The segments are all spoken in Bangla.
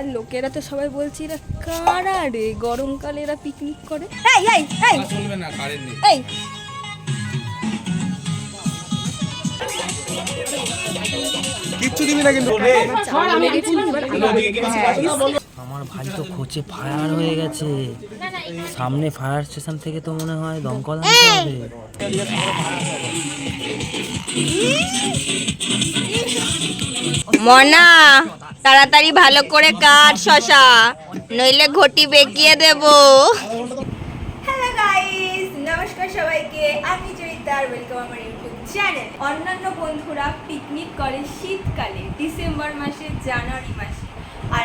পাড়ার লোকেরা তো সবাই বলছে এরা কারা রে, গরমকালে এরা পিকনিক করে। চলবে না, কারেন্ট নেই। এই কিচ্ছু দিবি না কিন্তু। আমার ভাই তো খোঁচে ফায়ার হয়ে গেছে, সামনে ফায়ার স্টেশন থেকে তো মনে হয় দমকল আনতে হবে। মনা তাড়াতাড়ি ভালো করে কাট শশা, নইলে ঘটি বেঁকিয়ে দেব। হ্যালো গাইস, নমস্কার সবাইকে, আমি জয়িতা আর ওয়েলকাম আমার ইউটিউব চ্যানেল। অন্যান্য বন্ধুরা পিকনিক করে শীতকালে, ডিসেম্বর মাসে, জানুয়ারি মাসে, আর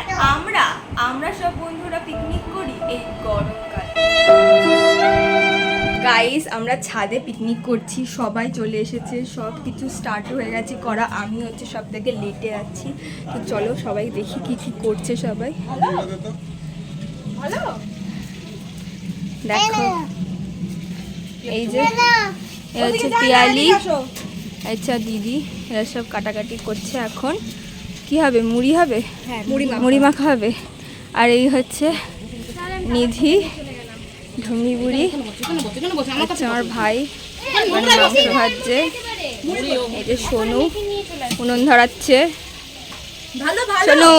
আমরা সব বন্ধুরা পিকনিক করি এই গরমকালে। গাইস, আমরা ছাদে পিকনিক করছি, সবাই চলে এসেছে, সব কিছু স্টার্ট হয়ে গেছে করা। আমি হচ্ছে সব থেকে লেটে যাচ্ছি, তো চলো সবাই দেখি কি কি করছে সবাই। হ্যালো, দেখো এই যে এ হচ্ছে পিয়ালি, আচ্ছা দিদি, এরা সব কাটাকাটি করছে। এখন কি হবে, মুড়ি হবে, মুড়ি মাখা হবে। আর এই হচ্ছে নিধি, ঢুমি বুড়ি, আচ্ছা আমার ভাই মাংস ভাজছে, এই যে সোনু উনুন ধরাচ্ছে, সোনু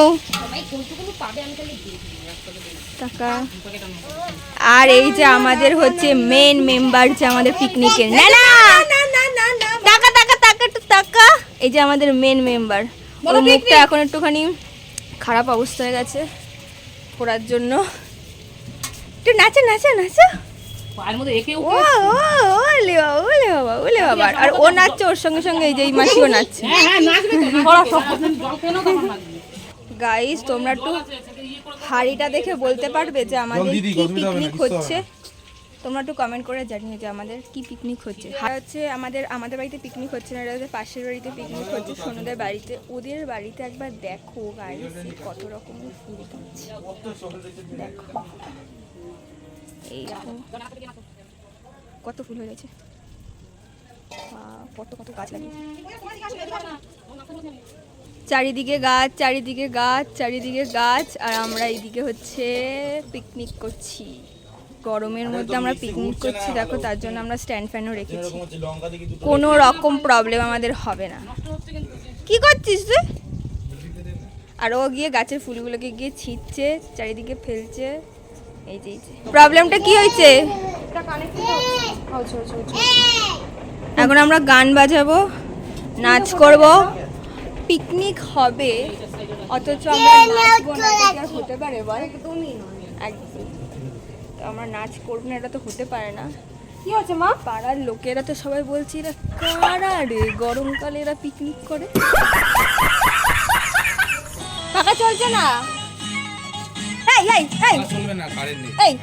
টাকা। আর এই যে আমাদের হচ্ছে মেন মেম্বার, যে আমাদের পিকনিকের, না না টাকা টাকা টাকা একটু টাকা, এই যে আমাদের মেন মেম্বার। ওর মুখটা এখন একটুখানি খারাপ অবস্থা হয়ে গেছে পড়ার জন্য। একটু নাচো নাচো নাচো, আর ও নাচছে, ওর সঙ্গে সঙ্গে এই যে এই মাসিও নাচছে। গাইস, তোমরা একটু হাড়িটা দেখে বলতে পারবে যে আমাদের কি পিকনিক হচ্ছে? তোমরা একটু কমেন্ট করে জানিয়ে যে আমাদের কি পিকনিক হচ্ছে। হচ্ছে আমাদের বাড়িতে পিকনিক হচ্ছে না, এটা পাশের বাড়িতে পিকনিক হচ্ছে, সোনুদের বাড়িতে। ওদের বাড়িতে একবার দেখো গাইস কত রকমের ফুল দিচ্ছে, দেখো এই কত ফুল হয়ে গেছে, কত কত গাছ লাগিয়েছে, চারিদিকে গাছ চারিদিকে গাছ চারিদিকে গাছ। আর আমরা এইদিকে হচ্ছে পিকনিক করছি, গরমের মধ্যে আমরা পিকনিক করছি। দেখো, তার জন্য আমরা স্ট্যান্ড ফ্যানও রেখেছি, কোনো রকম প্রবলেম আমাদের হবে না। কি করছিস তুই? আর ও গিয়ে গাছের ফুলগুলোকে গিয়ে ছিঁড়ছে, চারিদিকে ফেলছে। এই যে প্রবলেমটা কি হয়েছে, এখন আমরা গান বাজাবো, নাচ করব, পিকনিক হবে, অথচ আমরা নাচবো না। এটা হতে পারে বল? একদম আমরা নাচ করবো না, এটা তো হতে পারে না। কি হচ্ছে মা? পাড়ার লোকেরা তো সবাই বলছে এরা কারা রে, গরমকালে এরা পিকনিক করে। পাকা চলছে না, চলবে না, কারেন্ট নেই। এই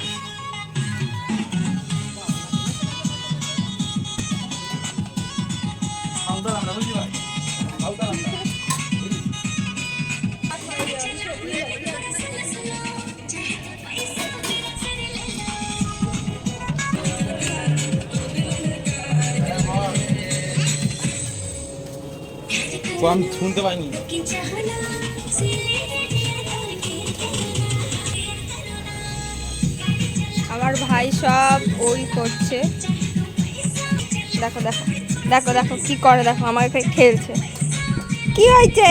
আমি শুনতে পাইনি। আমার ভাই সব ওই করছে, দেখো দেখো দেখো দেখো কি করে, দেখো আমাকে খেলছে। কি হয়েছে?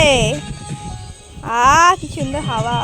কি সুন্দর হাওয়া।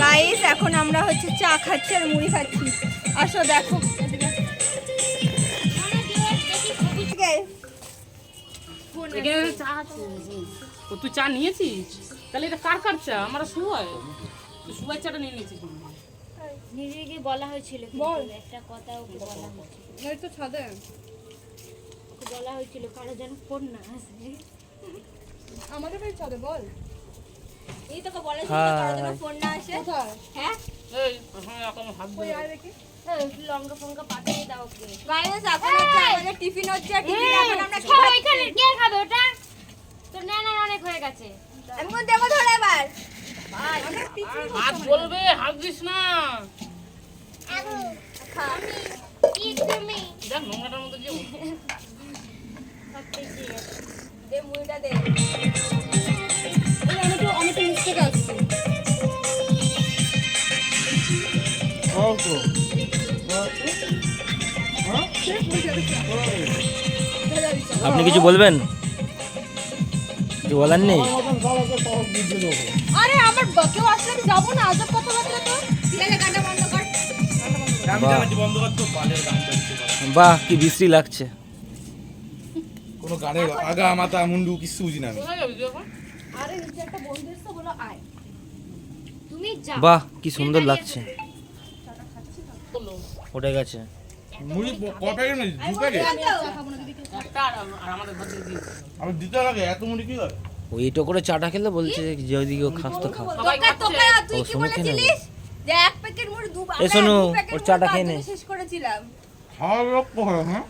গাইস, এখন আমরা হচ্ছে চা খাচ্ছি আর মুড়ি খাচ্ছি। আসো দেখো, এখানে চা আছে। ও তুই চা নিয়েছিস? তাহলে এটা কার কার চা? আমরা সুবয়। তুই সুবয় চাটা নিয়ে নিয়েছিস মনে হয়। নিজেকে বলা হয়েছিল কিন্তু একটা কথা ওকে বলা হয়েছিল। ওই তো ছাদে। ওকে বলা হয়েছিল কারো যেন ফোন না আসে। আমাদের বাড়ি ছাদে বল। এই তোকে বলেছিল হ্যাঁ, কারো যেন হ্যাঁ। ফোন না আসে। হ্যাঁ? এই হ্যাঁ এখন হাত ধরে। একটু লঙ্কা ফঙ্কা পাঠিয়ে দাও ওকে। গাইস এখন হচ্ছে আমাদের টিফিন হচ্ছে টিফিন এখন আমরা খাও ওইখানে কে খাবে ওটা? তোর নেনার অনেক হয়ে গেছে। আমি কোন দেবো ধরে এবার। হাত বলবে, হাত দিস না। কি তুমি? দেখ নোংরাটার মধ্যে যে দে মুড়িটা দে। আমি তো মিস্টেক আসছি। আপনি কিছু বলবেন? কিছু বলার নেই? আরে আমার কেউ আসলে আমি যাবো না আজব কথা বললে তো ঠিক আছে গানটা বন্ধ কর বন্ধ কর তো বালের গান চলছে। বাহ কি বিশ্রী লাগছে। কোনো গানের আগা মাথা মুন্ডু কিছু বুঝি না আমি। কোথায় যাবি তুই এখন? আরে নিচে একটা বন্ধু এসে বলো আয় তুমি যাও। বাহ কি সুন্দর লাগছে। বললো, উঠে গেছে। মুড়ি ক প্যাকেট নেই? 2 প্যাকেট? একটা আর আমাদের ঘর থেকে দিয়েছে। আমি দিতে লাগে এত মুড়ি কি হয়? ওইটা করে চাটা খেলে বলছে যদি কেউ খাস তো খা। সবাই তোকে খাচ্ছে। তুই ও, কি সোনু খেয়ে বলেছিলিস যে এক প্যাকেট মুড়ি এ সোনু, ওর চাটা খেয়ে নে। শেষ করেছিলাম খাওয়ার লোক হয় হ্যাঁ?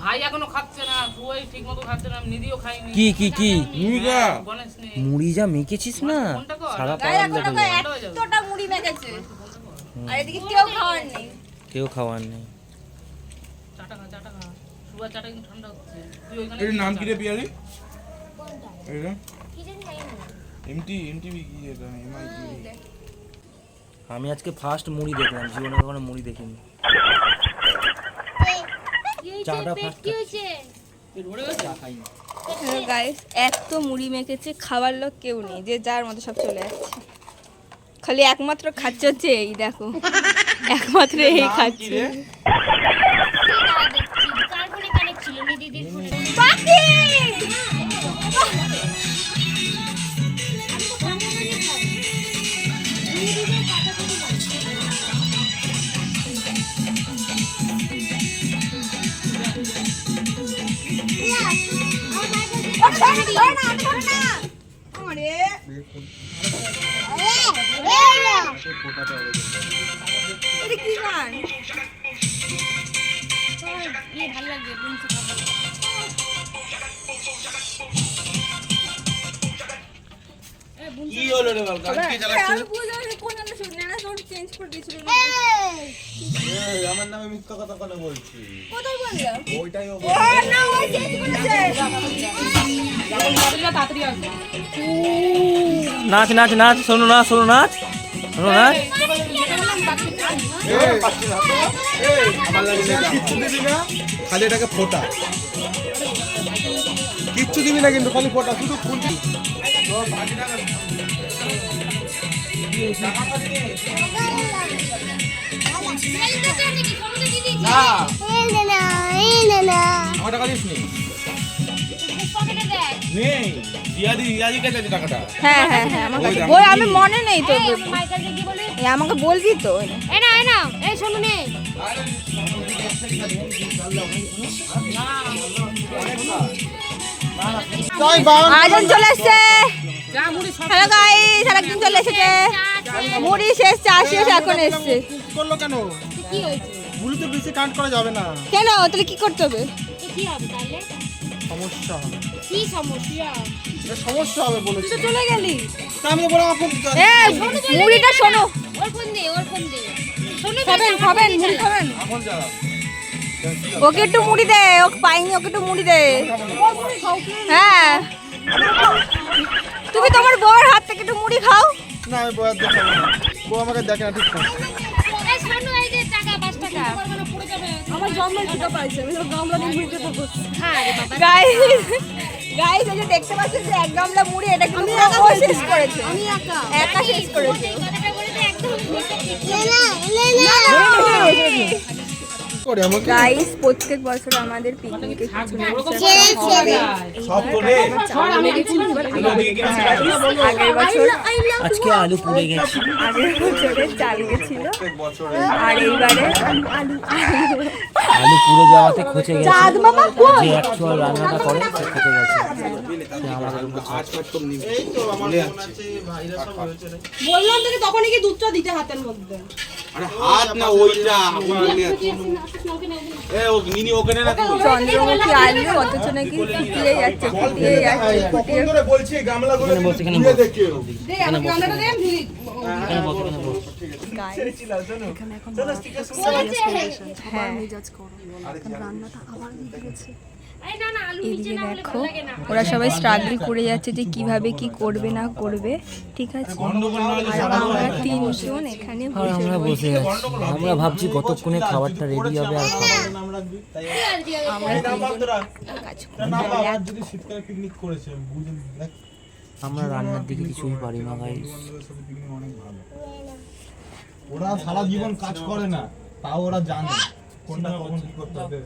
ভাই এখনো খাচ্ছে না, সুবই ঠিক মতো খাচ্ছে না, নিধিও খাইনি। কি মুড়ি খা। গণেশ নেই। মুড়ি যা মেখেছিস না ফোনটা কর। সারা গায়ে পাওয়ার এখন লেগে ওকে যাবে। এতটা মুড়ি মেখেছে আর এদিকে কেউ খাওয়ার নেই কেউ খাওয়ার নেই। চাটা খা, চাটা খা। সুবই চাটা কিন্তু ঠান্ডা হচ্ছে। তুই ওইখানে এর নাম কি রে পিয়ালি? এটা কি জানি জানি না। এমটিভি কি এটা? MI TV. আমি আজকে ফার্স্ট মুড়ি দেখলাম, জীবনে কখনো মুড়ি দেখিনি। কি হয়েছে? চাটা পেট ফাস্ট কি হয়েছে? ধরে গেছে? হ্যালো গাইস এত মুড়ি মেখেছে খাবার লোক কেউ নেই যে যার মতো সব চলে যাচ্ছে খালি একমাত্র খাচ্ছে হচ্ছে এই দেখো একমাত্র এই খাচ্ছে কি দাঁড়া দেখছি। কার ফোনে কানেক্ট ছিল? নিদিদির ফোনে। পাখি কি গান ইয়ে ভালো লাগছে বুনছি খাবার। কি হলো রে বাবা? গান কে চালাচ্ছে? আমি বুঝলাম না কোন গানটা শুনছি না ওর চেঞ্জ করে দিয়েছিল এই আমার নামে মিথ্যা কথা কেন বলছি? কোথায় বললাম ওইটাই ও ও না ওই চেঞ্জ করেছে যখন যাবি না তাড়াতাড়ি আসবি। নাচ নাচ নাচ, শোনো নাচ, শোনো নাচ, শোনো নাচ। এই পাচ্ছি না তো। এই আমার লাগে না কিচ্ছু দিবি না, খালি এটাকে ফোটা। কিচ্ছু দিবি না কিন্তু খালি ফোটা, শুধু ফুল দিবি। না আমার টাকা দিস নি। পকেটে দেখ। নেই রিয়াদি কাছে আছে টাকাটা। হ্যাঁ হ্যাঁ হ্যাঁ আমার কাছে ওই ওই আমি মনে নেই তো এই আমার মাইকেল দিয়ে বলি। এই আমাকে বলবি তো এই না এই না এই শোনো নে। আয়োজন চলে এসছে যা মুড়ি সব হ্যালো গাইস আরেকজন চলে এসেছে মুড়ি শেষ চা শেষ এখন এসছে করলো কেন? কি হয়েছে? ভুলতে বেশি কাউন্ট করা যাবে না, কেন তাহলে কি করতে হবে তো কি হবে তাহলে? সমস্যা হবে। কি সমস্যা? এটা সমস্যা হবে বলেছি। চলে গেলি তা আমি তো বললাম এখন এ মুড়িটা শোনো ওর ফোন দে ওর ফোন দে। শোনো খাবেন খাবেন মুড়ি খাবেন এখন যা ওকে একটু মুড়ি দে ওকে পাইনি ওকে একটু মুড়ি দে হ্যাঁ তুমি তোমার বউয়ের হাত থেকে একটু মুড়ি খাও না আমি বয়ার দেখাবো না, বউ আমাকে দেখে না ঠিক করে। এই শোনো এই যে টাকা 5 টাকা। আমার জন্মের টিকা পাইছে আমি তো গামলা নিয়ে মুড়ি খেতে বসছি হ্যাঁ রে বাবা। গাইস গাইস এই যে দেখতে পাচ্ছেন যে এক গামলা মুড়ি এটা কিন্তু ও শেষ করেছে আমি একা শেষ করেছে কথাটা বলে তো একদম মিথ্যে ঠিক। না করে আমাকে গাইস প্রত্যেক বছর আমাদের পিকনিকে কিছু না কিছু একটা হবে। সব তোলে আগের বছর আজকে আলু পুড়ে গেছে। আগের বছরে চাল গেছিল আর এইবারে আলু পুড়ে যাওয়াতে খচে গেছে। যে অ্যাকচুয়াল রান্নাটা করে সে খচে গেছে। সে আমাদের এই তো চলে যাচ্ছে বললাম তোকে তখনই কি দুধটা দিতে হাতের মধ্যে। আরে হাত না ওইটা এ ও মিনি ওখানে না তুই চন্দ্রমুখী আলু অথচ নাকি ফুটিয়ে যাচ্ছে ফুটিয়ে যাচ্ছে ফুটিয়ে কখন ধরে বলছি গামলাগুলো এখানে বস, এখানে ধুয়ে বস। দেখে দে আমার গামলাটা দে আমি ধুই। এখানে বস, এখানে বস। এই না না আলু নিচে এদিকে না হলে দেখো ভালো লাগে না। ওরা সবাই স্ট্রাগল করে যাচ্ছে যে কিভাবে কি করবে না করবে, ঠিক আছে। আর আমরা তিনজন এখানে আর আমরা বসে আছি। আমরা ভাবছি কতক্ষণে খাবারটা রেডি হবে আর খাবো। আমরা তিনজন কাজ যদি শীতকালে পিকনিক করেছে বুঝুন দেখ আমরা রান্নার দিকে কিছুই পারি না গাইস। ওরা সারা জীবন কাজ করে না তাও ওরা জানে কোনটা কখন কি করতে হবে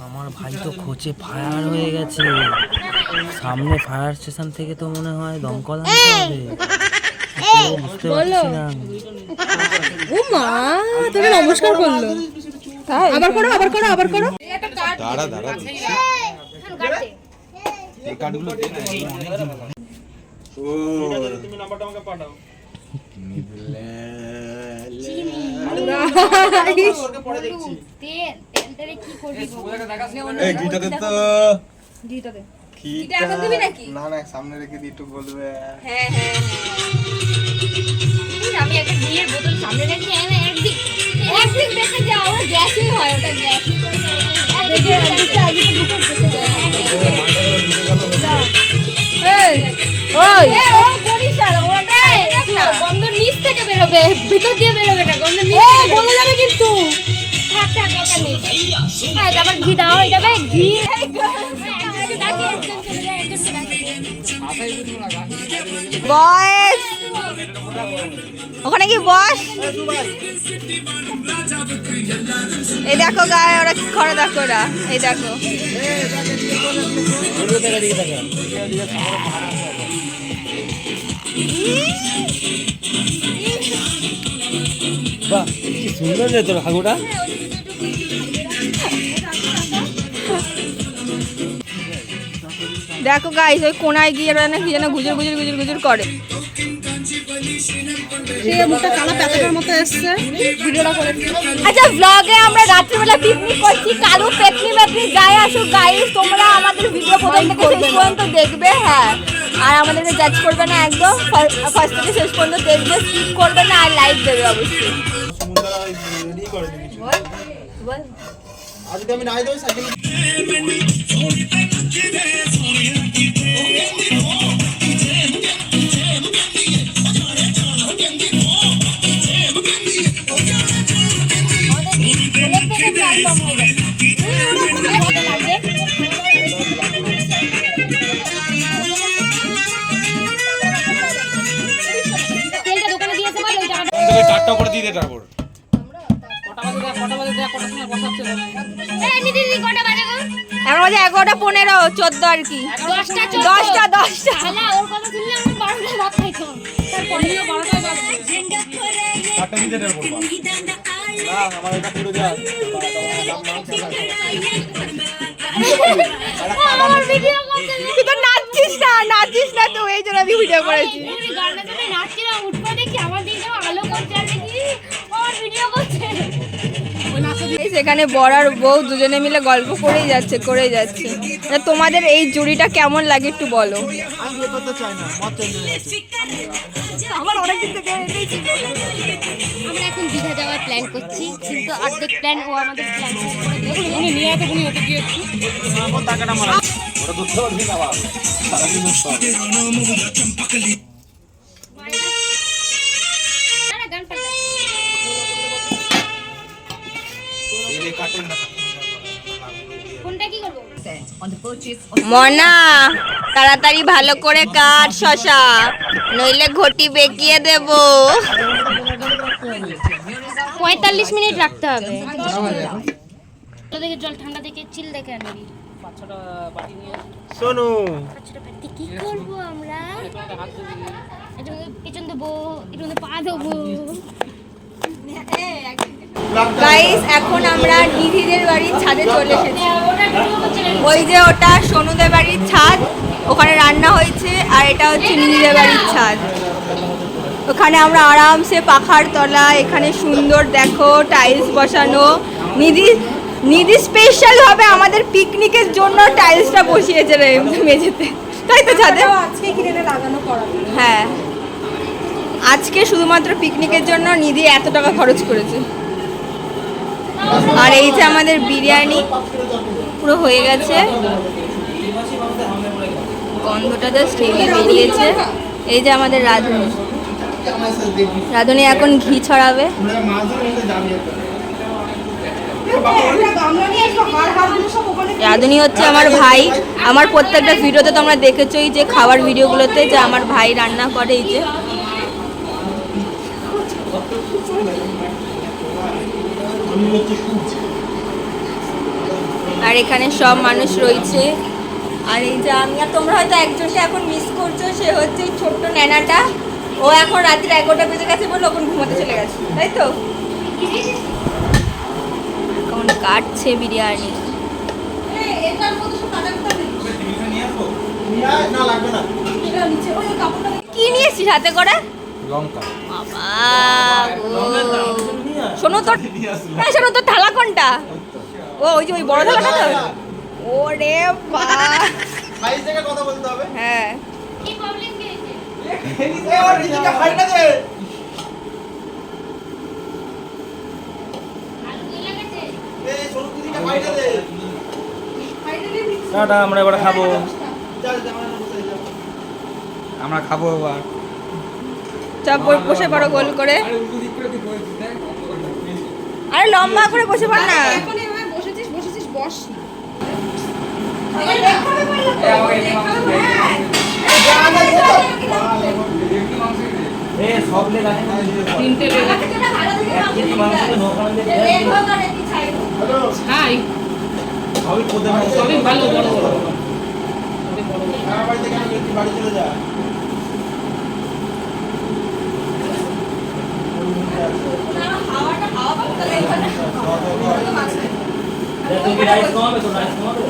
আমার ভাই তো খোঁচে ফায়ার হয়ে গেছে। সামনে ফায়ার স্টেশন থেকে তো মনে হয় দমকল আনতে হবে। কি করবো বুঝতে পারছি না আমি। ও মা তোকে নমস্কার করলো। তাই আবার করো আবার করো আবার করো। দাঁড়া দাঁড়া কাটে এই কার্ডগুলো দে না এই অনেক জিনিস ও তুমি নাম্বারটা আমাকে পাঠাও তেল তেলটারে কি করবি এই ঘিটা দে তো ঘিটা দে। ঘিটা এখন দিবি নাকি না না সামনে রেখে দি একটু বলবে আমি একটা বিয়ের বোতল সামনে রেখে এনে একদিক দেখে যাও গ্যাসই হয় ওটা গ্যাসই এই ওই গন্ধ নিচ থেকে বেরোবে ভিতর দিয়ে বেরোবে না গন্ধ নিচ বলে যাবে কিন্তু থাক থাক দরকার নেই হ্যাঁ তারপর ঘি দাও এটা ভাই ঘি বস ওখানে কি বস এই দেখো গায়ে ওরা কি করে দেখো ওরা এই দেখো বাহ কি সুন্দর রে তোর হাগুটা। দেখো গাইস ওই কোনায় গিয়ে ওরা না কি যেন গুজর গুজর গুজর গুজর করে। সে মুখটা কালো পেঁচাটার মতো এসছে। ভিডিওটা করে আচ্ছা ব্লগে আমরা রাত্রিবেলা পিকনিক করছি কালো পেটনি মেটনি যাই আসুক গাইস তোমরা আমাদের ভিডিও প্রথম থেকে শেষ পর্যন্ত দেখবে, হ্যাঁ আর আমাদেরকে জাজ করবে না একদম ফার্স্ট থেকে শেষ পর্যন্ত দেখবে, স্কিপ করবে না আর লাইক দেবে অবশ্যই। সুন্দর রেডি করে দিয়েছি বল আজকে আমি নাই দেব সাইকেল তেলটা দোকানে দিয়েছে বল ওই টাকাটা থেকে 4টা করে দিয়ে দে তারপর কটা বাজে দেখ কটার সময় বসাচ্ছে এই দিদি কটা বাজে গো এখন বাজে 11:15 14 আর কি 10টা শালা ওর কথা শুনলে আমি 12টা ভাত খাইতাম পনেরো 12টায় বাজছে 4টা দিয়ে দে তারপর না আমার এটা পুরো যা আমার ভিডিও করতে তুই তো নাচছিস না তো এই জন্য আমি ভিডিও করেছি। আমি গানটা শুনে নাচছিলাম উঠবো দেখি আমার দিকে আলো করতে আছে কি আমার ভিডিও করছে এই সেখানে বর আর বউ দুজনে মিলে গল্প করেই যাচ্ছে তা তোমাদের এই জুড়িটা কেমন লাগে একটু বলো। আমি বিয়ে করতে চাই না মত চেঞ্জ হয়ে গেছে আমার অনেক দিন থেকে এটাই ছিল। আমরা এখন দীঘা যাওয়ার প্ল্যান করছি কিন্তু অর্ধেক প্ল্যান ও আমাদের প্ল্যান উনি নিয়ে এত উনি হতে গিয়েছি আমার টাকাটা মারা ওটা দুধ খাওয়ার দিন আবার সারাদিন দুধ খাওয়াবে না গান পাল্টা এই কাটুন না কোনটা কি করবো মনা তাড়াতাড়ি ভালো করে কাট শশা নইলে ঘটি বেঁকিয়ে দেব। 45 মিনিট রাখতে হবে। দেখে জল ঠান্ডা দেখে চিল দেখে আনবি। 5-6টা বাটি নিয়ে শোনো আচ্ছা বাটি কি করব আমরা? একটা হাত দিয়ে এটা পেছন দেবো, এটা পা দেবো। গাইস এখন আমরা নিধিদের বাড়ির ছাদে চলে এসেছি। ওই যে ওটা সোনুদের বাড়ির ছাদ, ওখানে রান্না হয়েছে, আর এটা হচ্ছে নিধিদের বাড়ির ছাদ। ওখানে আমরা আরামসে পাখার তলা, এখানে সুন্দর দেখো টাইলস বসানো। নিধি স্পেশাল ভাবে আমাদের পিকনিকের জন্য টাইলসটা বসিয়েছে রে মেঝেতে, তাই তো ছাদে আজকে কিনে লাগানো করা। হ্যাঁ আজকে শুধুমাত্র পিকনিকের জন্য নিধি এত টাকা খরচ করেছে। আর এই যে আমাদের বিরিয়ানি পুরো হয়ে গেছে, গন্ধটা জাস্ট হেভি বেরিয়েছে। এই যে আমাদের রাঁধুনি এখন ঘি ছড়াবে। রাঁধুনি হচ্ছে আমার ভাই। আমার প্রত্যেকটা ভিডিওতে তোমরা দেখেছোই যে খাবার ভিডিওগুলোতে যে আমার ভাই রান্না করে। এই যে আর এখানে সব মানুষ রয়েছে। আর এই যে আমি আর তোমরা হয়তো একজনকে এখন মিস করছো, সে হচ্ছে এই ছোট্ট ন্যানাটা। ও এখন রাত্রি 11টা বেজে গেছে বলে ওখানে ঘুমাতে চলে গেছে, তাই তো? এখন কাটছে বিরিয়ানি। কি নিয়েছিস হাতে করে? লঙ্কা। বাবা শোনো তোর, শোনো তোর থালা কোনটা? ও ওই যে ওই বড় থালাটা তো। ওরে বা সাইজ দেখে কথা বলতে হবে। হ্যাঁ কি প্রবলেম কি হয়েছে? এবার নিজেকে ফাইটা দে। আলু দিয়ে লাগাচ্ছে? এই সোনু দিদিকে ফাইটা দে। টাটা, আমরা এবার খাবো। আমরা খাবো এবার। সব বসে পড়ো গোল করে। আরে লম্বা করে বসে পড় না। এখন এভাবে বসেছিস বস। এ সব লে গানে 3টে লেগে 1 কেজি মাংস তো নখান দিয়ে ছাই সবই কোদে সবই ভালো বড় বড়। আমার বাড়ি থেকে আমি বাড়ি চলে যা। তুমি রাইস খাওয়াবে তো রাইস খাওয়াবে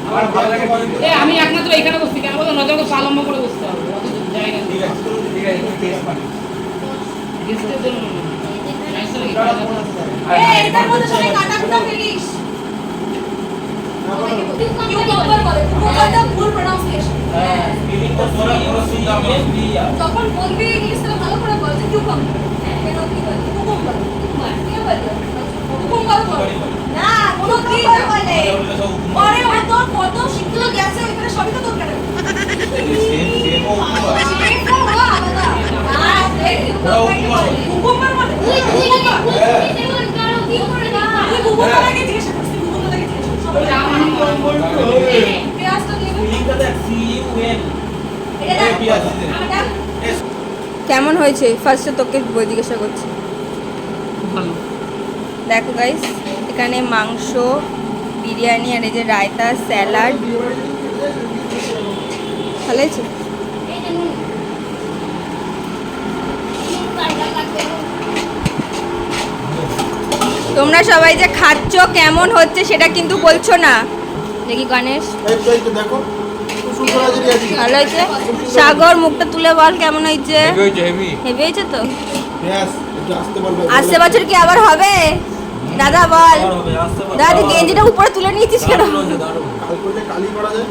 আমার ভালো লাগে বলে। আমি একমাত্র এখানে বসছি কেন বলতো? নজরকে পা লম্বা করে বসতে হবে, অত জায়গা নেই। ঠিক আছে ঠিক আছে একটু টেস্ট পানি। গেস্টের জন্য না। রাইসটা লাগে এটার মধ্যে সবাই কাটাকুটা ফেলিস। কিউকাম্বার বলে, কিউকাম্বারটা ভুল প্রনাউন্সিয়েশন। হ্যাঁ ফিলিং তো তোরা পুরো সুন্দর আমরা দিয়া যখন বলবি ইংলিশটা ভালো করে বল যে কিউকাম্বার। কেন কি বল? কিউকাম্বার। কি বল? কিউকাম্বার বল। না, কোনো কি বলে? পরে ও তোর কত শিখলো গেছে ওখানে সবই তো তোর কেন? কিউকাম্বার বলে। তুই কিউকাম্বার আগে জিজ্ঞাসা করছিস, কিউকাম্বার আগে জিজ্ঞাসা করছিস। পেঁয়াজটা দিয়ে দে। ফিলিংটা দেখ CUN এটা দেখ। পেঁয়াজ দে। এটা কেমন হয়েছে ফার্স্টে তোকে জিজ্ঞাসা করছি। ভালো। দেখো গাইস এখানে মাংস, বিরিয়ানি, আর এই যে রায়তা, স্যালাড। ভালো হয়েছে? তোমরা সবাই যে খাচ্ছ কেমন হচ্ছে সেটা কিন্তু বলছো না। দেখি গণেশ এই তো দেখো খুব সুন্দর আছে রিয়াজি। ভালো হয়েছে? সাগর মুখটা তুলে বল কেমন হয়েছে? হেভি হেভি হয়েছে তো? পেঁয়াজ একটু আসতে বলবে। আসছে বছর কি আবার হবে? দাদা বল। হবে আসতে পারবে দাদা তুই গেঞ্জিটা উপরে তুলে নিয়েছিস কেন? কাল করলে কালই করা যায়।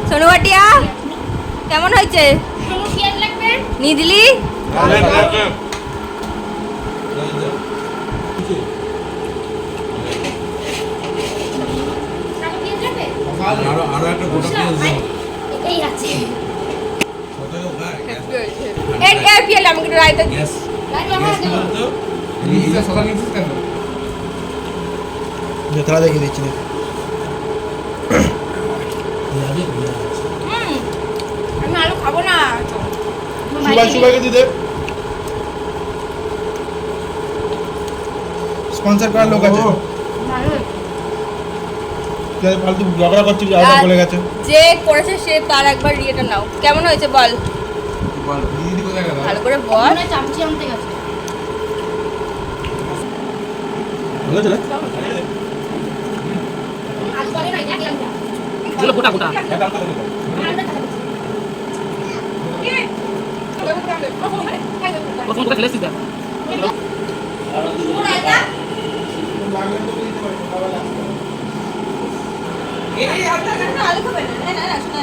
সোনু ভাটিয়া কেমন হয়েছে? কোনো পেঁয়াজ লাগবে? নিদিলি? সামনে পেঁয়াজ লাগবে? আরো একটা গোটা পেঁয়াজ দাও। এটাই আছে। এই পিয়ালে আমাকে একটু রায়তা দিস। গ্যাস রাখলাম না দেবো। তো এইটা সকাল নিছিস কেন? জেতরা দেখে দিচ্ছি না। আমি আলু খাবো না। সুবাইকে দিয়ে দে। স্পন্সর করার লোক আছে। তুই আজ ফালতু ঝগড়া করছিস, আলাদা বলে গেছে। যে করেছে সে তার একবার ইয়েটা নাও। কেমন হয়েছে বল, বল দিদি কোথায় গেল? ভালো করে বল। মনে হয় চামচি আনতে গেছে। ভালো চলে। আজ বলে নাই দেখলাম যা। এগুলো গোটা গোটা প্রথম তোকে খেলেছিস দেখ আলু খাবে না, না না শোনা